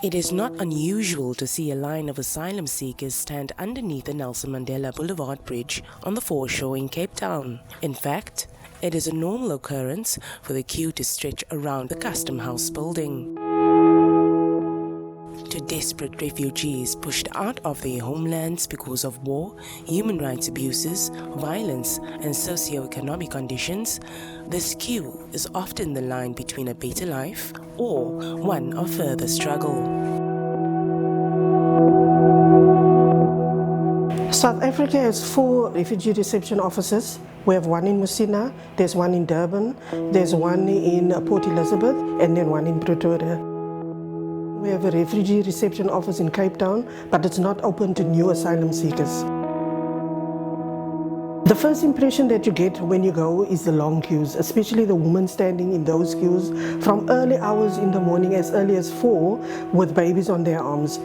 It is not unusual to see a line of asylum seekers stand underneath the Nelson Mandela Boulevard Bridge on the foreshore in Cape Town. In fact, it is a normal occurrence for the queue to stretch around the Custom House building. To desperate refugees pushed out of their homelands because of war, human rights abuses, violence, and socio-economic conditions, this queue is often the line between a better life or one of further struggle. South Africa has 4 refugee reception offices. We have one in Musina, there's one in Durban, there's one in Port Elizabeth, and then one in Pretoria. We have a refugee reception office in Cape Town, but it's not open to new asylum seekers. The first impression that you get when you go is the long queues, especially the women standing in those queues from early hours in the morning, as early as 4, with babies on their arms.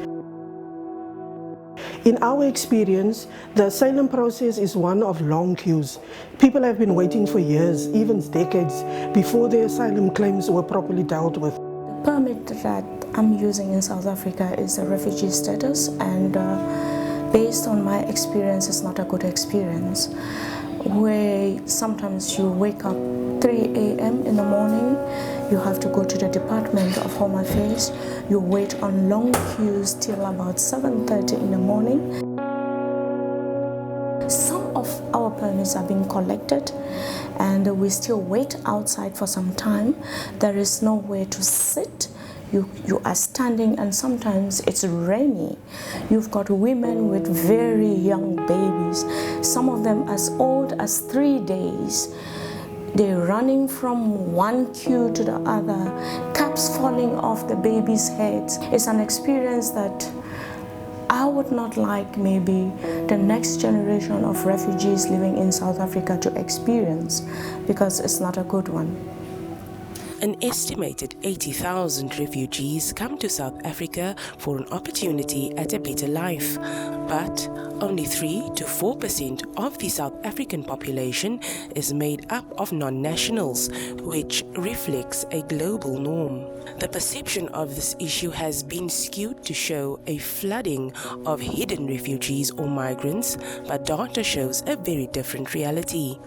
In our experience, the asylum process is one of long queues. People have been waiting for years, even decades, before their asylum claims were properly dealt with. The permit that I'm using in South Africa is a refugee status, and based on my experience, it's not a good experience. Where sometimes you wake up 3 a.m. in the morning, you have to go to the Department of Home Affairs, you wait on long queues till about 7:30 in the morning. Some of our permits are being collected and we still wait outside for some time. There is nowhere to sit. You are standing, and sometimes it's rainy. You've got women with very young babies, some of them as old as 3 days. They're running from one queue to the other, caps falling off the babies' heads. It's an experience that I would not like maybe the next generation of refugees living in South Africa to experience, because it's not a good one. An estimated 80,000 refugees come to South Africa for an opportunity at a better life, but only 3 to 4% of the South African population is made up of non-nationals, which reflects a global norm. The perception of this issue has been skewed to show a flooding of hidden refugees or migrants, but data shows a very different reality.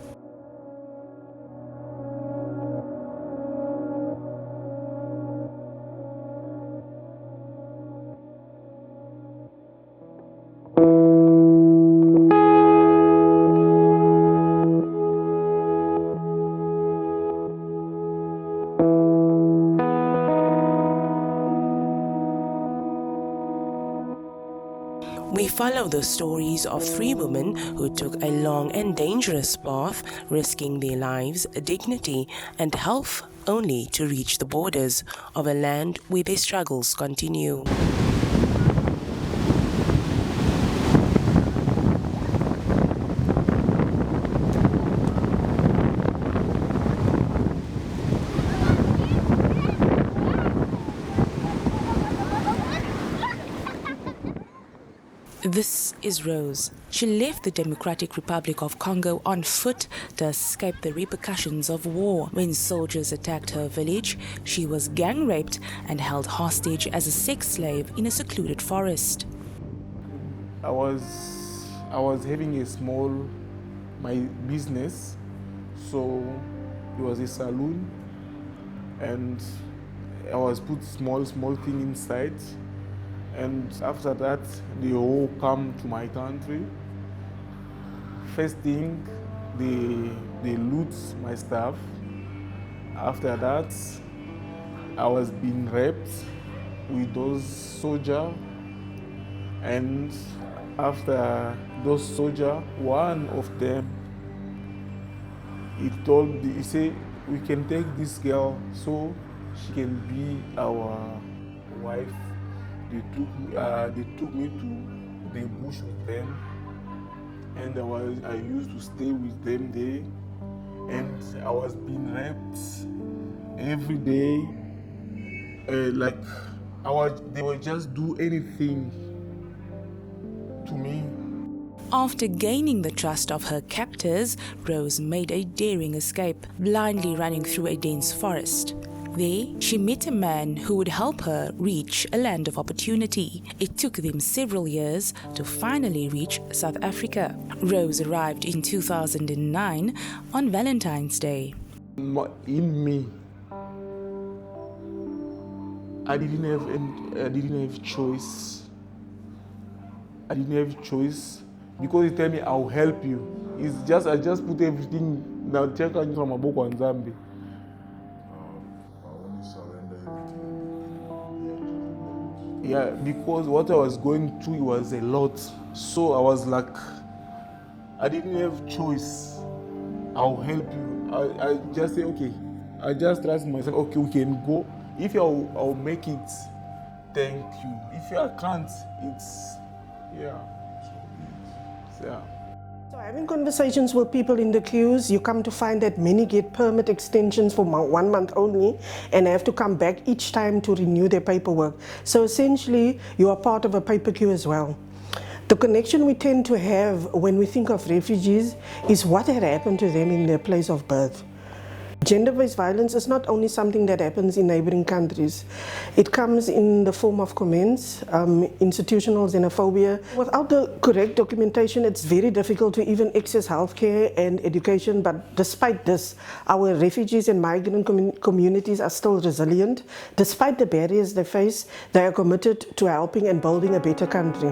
We follow the stories of 3 women who took a long and dangerous path, risking their lives, dignity, and health only to reach the borders of a land where their struggles continue. This is Rose. She left the Democratic Republic of Congo on foot to escape the repercussions of war. When soldiers attacked her village, she was gang raped and held hostage as a sex slave in a secluded forest. I was having my business, so it was a saloon, and I was put small thing inside. And after that, they all come to my country. First thing, they loot my stuff. After that, I was being raped with those soldiers. And after those soldiers, one of them, he said, we can take this girl so she can be our wife. They took me to the bush with them, and I used to stay with them there, and I was being raped every day. They would just do anything to me. After gaining the trust of her captors, Rose made a daring escape, blindly running through a dense forest. There, she met a man who would help her reach a land of opportunity. It took them several years to finally reach South Africa. Rose arrived in 2009 on Valentine's Day. In me, I didn't have choice. I didn't have choice because they tell me I'll help you. I just put everything now. Take on from Maboko and Zambia. Yeah, because what I was going through was a lot. So I was like, I didn't have choice. I'll help you. I just say, okay. I just trust myself. Okay, we can go. If I'll make it, thank you. If I can't, it's, yeah. So having conversations with people in the queues, you come to find that many get permit extensions for 1 month only and have to come back each time to renew their paperwork. So essentially, you are part of a paper queue as well. The connection we tend to have when we think of refugees is what had happened to them in their place of birth. Gender-based violence is not only something that happens in neighboring countries. It comes in the form of comments, institutional xenophobia. Without the correct documentation, it's very difficult to even access healthcare and education. But despite this, our refugees and migrant communities are still resilient. Despite the barriers they face, they are committed to helping and building a better country.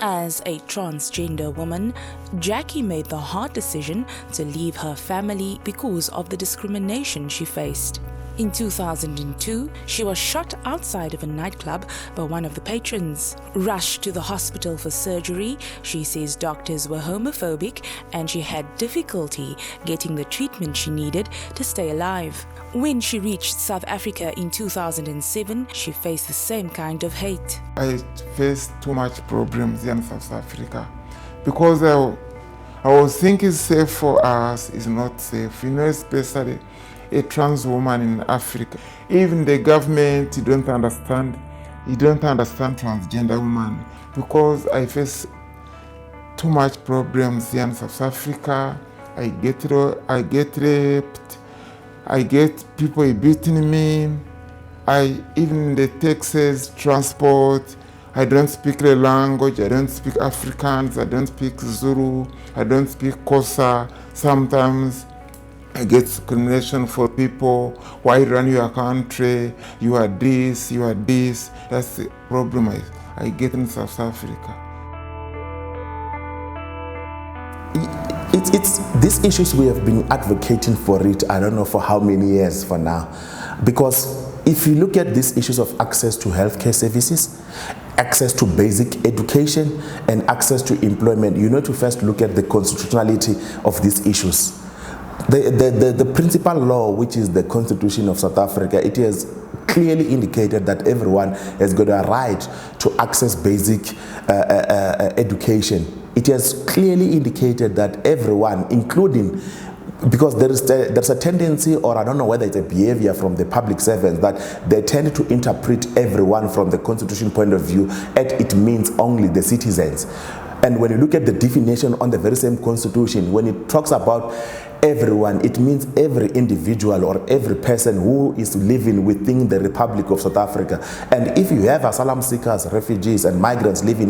As a transgender woman, Jackie made the hard decision to leave her family because of the discrimination she faced. In 2002, she was shot outside of a nightclub by one of the patrons. Rushed to the hospital for surgery, she says doctors were homophobic and she had difficulty getting the treatment she needed to stay alive. When she reached South Africa in 2007, she faced the same kind of hate. I faced too much problems in South Africa because I was thinking safe for us is not safe, especially a trans woman in Africa. Even the government, you don't understand transgender women because I face too much problems in South Africa. I get raped, I get people beating me, even the taxis, transport, I don't speak the language, I don't speak Afrikaans, I don't speak Zulu, I don't speak Xhosa. Sometimes I get discrimination for people. Why run your country? You are this, you are this. That's the problem I get in South Africa. It's these issues we have been advocating for it, I don't know for how many years for now. Because if you look at these issues of access to healthcare services, access to basic education, and access to employment, you need to first look at the constitutionality of these issues. The principal law, which is the Constitution of South Africa, it has clearly indicated that everyone has got a right to access basic education. It has clearly indicated that everyone, including, because there's a tendency, or I don't know whether it's a behavior from the public servants, that they tend to interpret everyone from the Constitution point of view, and it means only the citizens. And when you look at the definition on the very same Constitution, when it talks about everyone, it means every individual or every person who is living within the Republic of South Africa. And if you have asylum seekers, refugees, and migrants living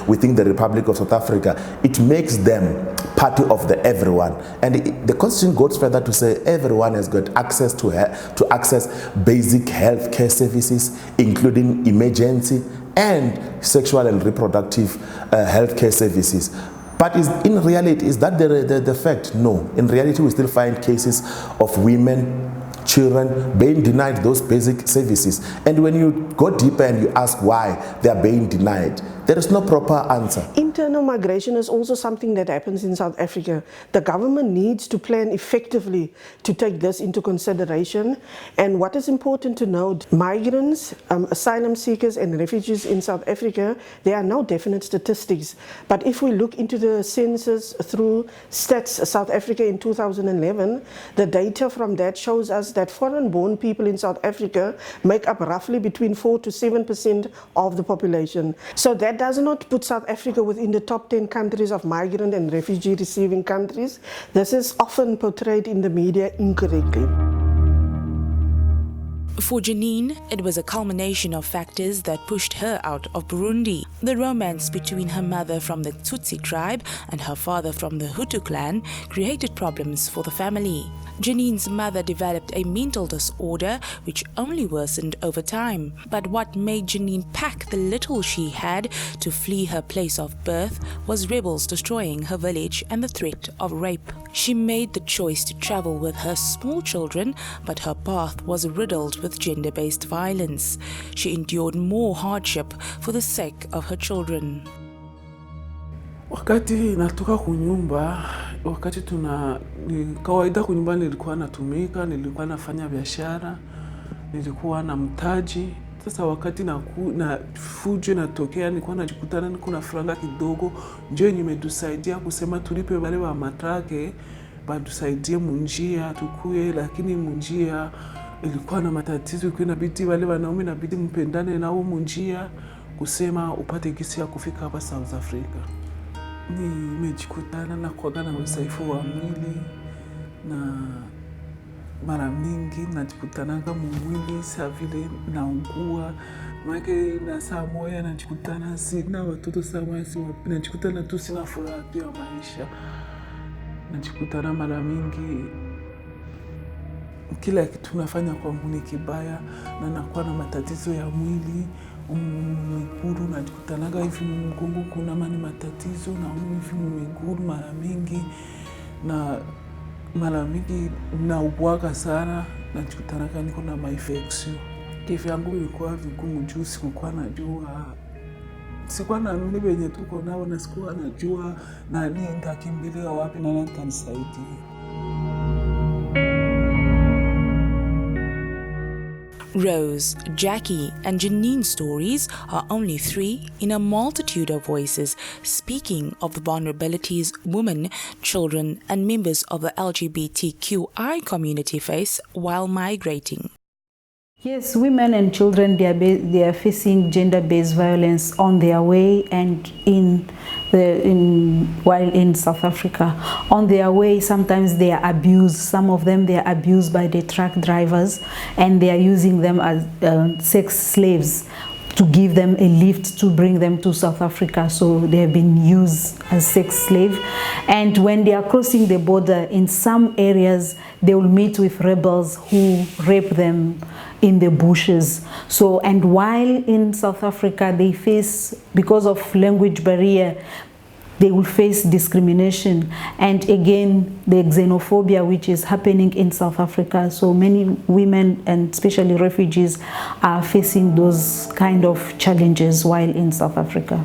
within the Republic of South Africa, it makes them part of the everyone. And the Constitution goes further to say everyone has got access to access basic healthcare services, including emergency and sexual and reproductive healthcare services. But in reality, is that the fact? No. In reality, we still find cases of women, children being denied those basic services. And when you go deeper and you ask why they are being denied, there is no proper answer. Internal migration is also something that happens in South Africa. The government needs to plan effectively to take this into consideration. And what is important to note, migrants, asylum seekers and refugees in South Africa, there are no definite statistics. But if we look into the census through Stats South Africa in 2011, the data from that shows us that foreign-born people in South Africa make up roughly between 4 to 7% of the population. So that does not put South Africa within in the top 10 countries of migrant and refugee receiving countries. This is often portrayed in the media incorrectly. For Jeanine, it was a culmination of factors that pushed her out of Burundi. The romance between her mother from the Tutsi tribe and her father from the Hutu clan created problems for the family. Jeanine's mother developed a mental disorder which only worsened over time. But what made Jeanine pack the little she had to flee her place of birth was rebels destroying her village and the threat of rape. She made the choice to travel with her small children, but her path was riddled with gender-based violence. She endured more hardship for the sake of her children. Wakati natoka kunyumba, wakati kawaida kunyumba nilikuwa natumika, nilikuwa nafanya biashara, nilikuwa na mtaji. Sasa wakati na fujo natokea, nilikuwa najikutana niko na franga kidogo, ndio nimetusaidia kusema tulipe wale wa matrake, batusaidie munjia tukuye, lakini munjia ilikuwa na matatizo, ilikuwa inabidi wale wanaume inabidi mpendane nao munjia kusema upate kisi ya kufika hapa South Africa. Nimejikutana na kuaga na udhaifu wa mwili na mara mingi najikutananga mwili saa vile naugua. Maana na saa moja najikutana sina watoto, saa moja najikutana tu sina furaha ya maisha. Najikutana mara mingi kila kitu nafanya kwangu ni kibaya na nakuwa na matatizo ya mwili. Miguru najikutanaga hivi mgongo kuna mani matatizo na hivi miguru mara mingi, na mara mingi naugua sana, najikutanaga niko na infection. Kivyangu ilikuwa vigumu juu sikuwa najua, sikuwa naamini venye tuko nao na sikuwa najua nani nitakimbilia wapi na nani atanisaidia. Rose, Jackie, and Jeanine's stories are only 3 in a multitude of voices speaking of the vulnerabilities women, children, and members of the LGBTQI community face while migrating. Yes, women and children, they are facing gender-based violence on their way and while in South Africa. On their way, sometimes they are abused. Some of them, they are abused by the truck drivers, and they are using them as sex slaves to give them a lift to bring them to South Africa. So they have been used as sex slaves. And when they are crossing the border, in some areas, they will meet with rebels who rape them in the bushes. So, and while in South Africa, they face, because of language barrier, they will face discrimination. And again, the xenophobia, which is happening in South Africa. So many women, and especially refugees, are facing those kind of challenges while in South Africa.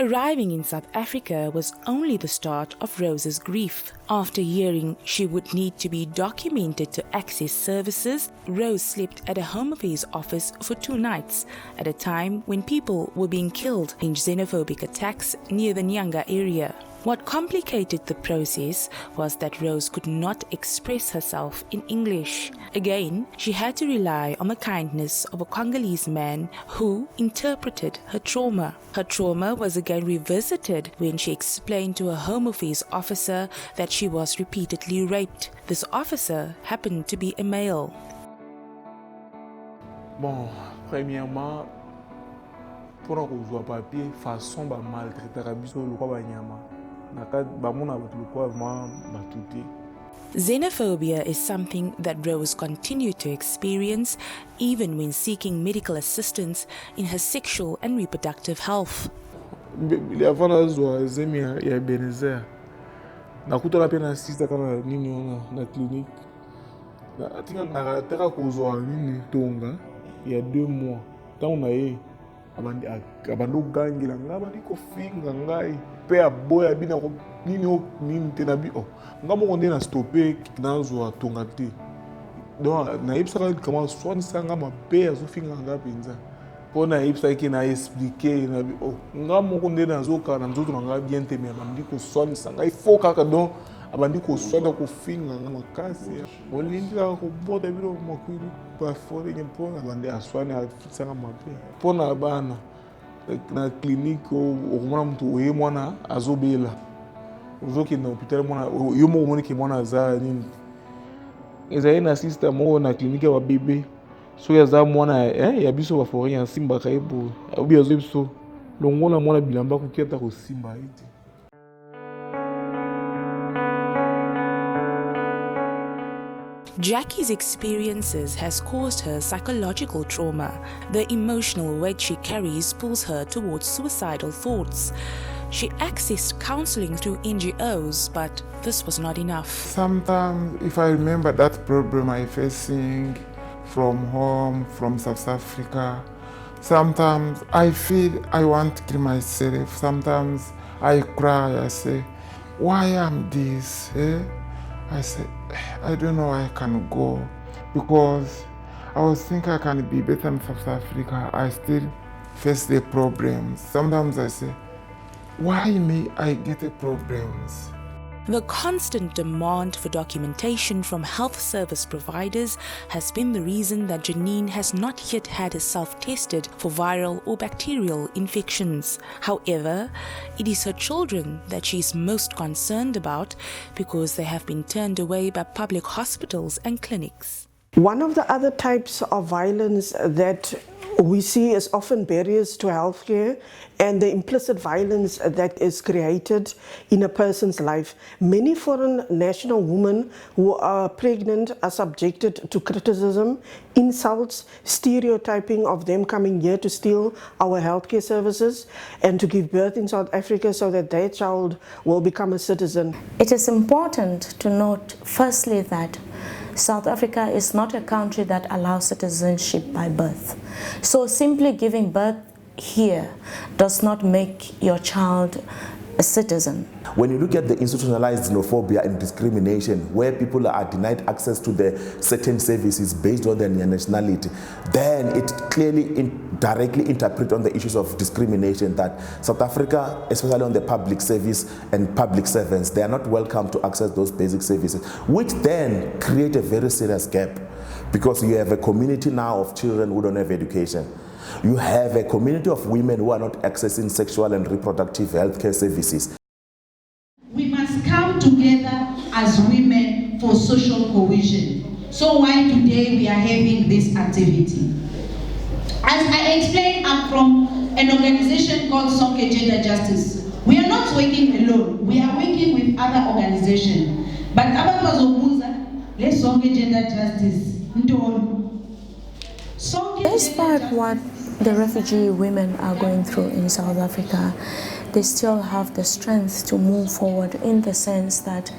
Arriving in South Africa was only the start of Rose's grief. After hearing she would need to be documented to access services, Rose slept at a Home Affairs office for 2 nights at a time when people were being killed in xenophobic attacks near the Nyanga area. What complicated the process was that Rose could not express herself in English. Again, she had to rely on the kindness of a Congolese man who interpreted her trauma. Her trauma was again revisited when she explained to a Home Affairs officer that she was repeatedly raped. This officer happened to be a male. Bon, premièrement, pour avoir papier, façon ba maltraiter abiso le kwa banyama. Xenophobia is something that Rose continued to experience even when seeking medical assistance in her sexual and reproductive health. Il y a 2 mois. Quand on a eu abando gangila ngaba liko finga ngai pe aboya bina ko nini tenabi ngamo konde na stopper kinazwa tonga te donc na ipsaka comment soit sanga mabe azo finga ngapi nza pona ipsaka ki na expliquer na ngamo konde na zoka na nzoto nga bien te mais ndiko soit sanga il faut kaka donc abandi kuswada kufinga ngamakasi olindira kubota biro makwili pa fora nyempona abandi aswane afitsanga mape pona abana na clinique okumona mtu oye mwana azobela uzokenda hospital mwana yo mo moni ke mwana za nini ezali na sister mo na clinique ya bébé so ya za mwana ya biso ba fora ya simba kaibu obi azobiso longola mwana bilamba kukiata ko simba ite. Jackie's experiences has caused her psychological trauma. The emotional weight she carries pulls her towards suicidal thoughts. She accessed counseling through NGOs, but this was not enough. Sometimes, if I remember that problem I'm facing from home, from South Africa, sometimes I feel I want to kill myself. Sometimes I cry, I say, why am this? I say, I don't know where I can go because I was thinking I can be better in South Africa. I still face the problems. Sometimes I say, why may I get the problems? The constant demand for documentation from health service providers has been the reason that Jeanine has not yet had herself tested for viral or bacterial infections. However, it is her children that she is most concerned about because they have been turned away by public hospitals and clinics. One of the other types of violence that we see is often barriers to healthcare and the implicit violence that is created in a person's life. Many foreign national women who are pregnant are subjected to criticism, insults, stereotyping of them coming here to steal our healthcare services and to give birth in South Africa so that their child will become a citizen. It is important to note firstly that South Africa is not a country that allows citizenship by birth. So simply giving birth here does not make your child a citizen. When you look at the institutionalized xenophobia and discrimination, where people are denied access to the certain services based on their nationality, then it clearly directly interprets on the issues of discrimination that South Africa, especially on the public service and public servants, they are not welcome to access those basic services, which then create a very serious gap because you have a community now of children who don't have education. You have a community of women who are not accessing sexual and reproductive healthcare services. We must come together as women for social cohesion. So why today we are having this activity? As I explained, I'm from an organization called Sonke Gender Justice. We are not working alone. We are working with other organizations. But Abbas was Muza, let's Sonke Gender Justice. Despite what the refugee women are going through in South Africa, they still have the strength to move forward in the sense that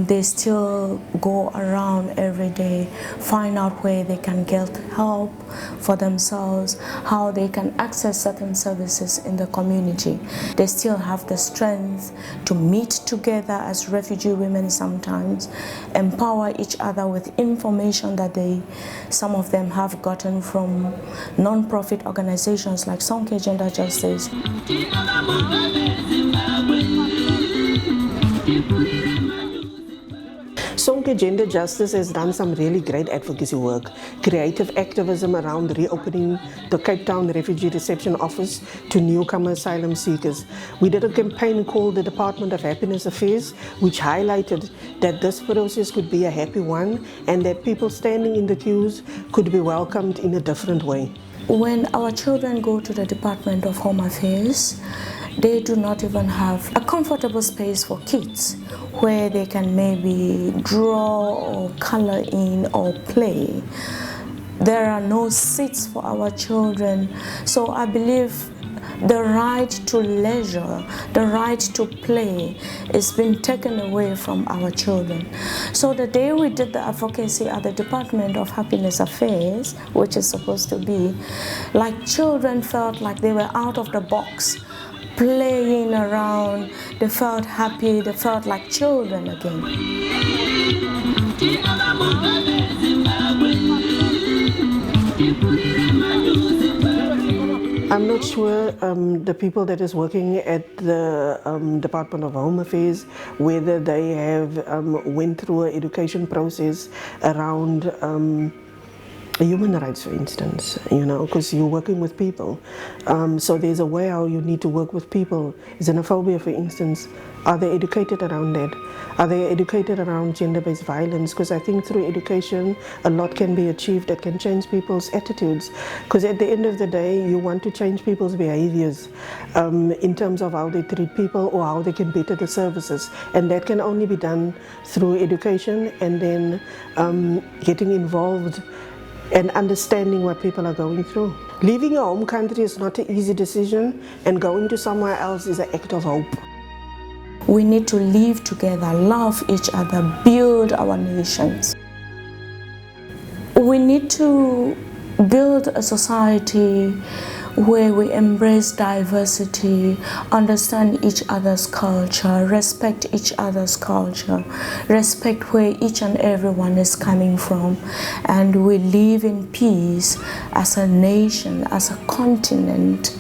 they still go around every day, find out where they can get help for themselves, how they can access certain services in the community. They still have the strength to meet together as refugee women sometimes, empower each other with information that some of them have gotten from non-profit organizations like Sonke Gender Justice. Sonke Gender Justice has done some really great advocacy work, creative activism around reopening the Cape Town Refugee Reception Office to newcomer asylum seekers. We did a campaign called the Department of Happiness Affairs, which highlighted that this process could be a happy one and that people standing in the queues could be welcomed in a different way. When our children go to the Department of Home Affairs, they do not even have a comfortable space for kids where they can maybe draw or color in or play. There are no seats for our children. So I believe the right to leisure, the right to play is being taken away from our children. So the day we did the advocacy at the Department of Happiness Affairs, which is supposed to be, like children felt like they were out of the box, playing around, they felt happy, they felt like children again. I'm not sure the people that is working at the Department of Home Affairs, whether they have went through an education process around human rights, for instance, you know, because you're working with people. So there's a way how you need to work with people. Xenophobia, for instance, are they educated around that? Are they educated around gender-based violence? Because I think through education, a lot can be achieved that can change people's attitudes. Because at the end of the day, you want to change people's behaviors in terms of how they treat people or how they can better the services. And that can only be done through education and then getting involved and understanding what people are going through. Leaving your home country is not an easy decision, and going to somewhere else is an act of hope. We need to live together, love each other, build our nations. We need to build a society where we embrace diversity, understand each other's culture, respect each other's culture, respect where each and everyone is coming from, and we live in peace as a nation, as a continent.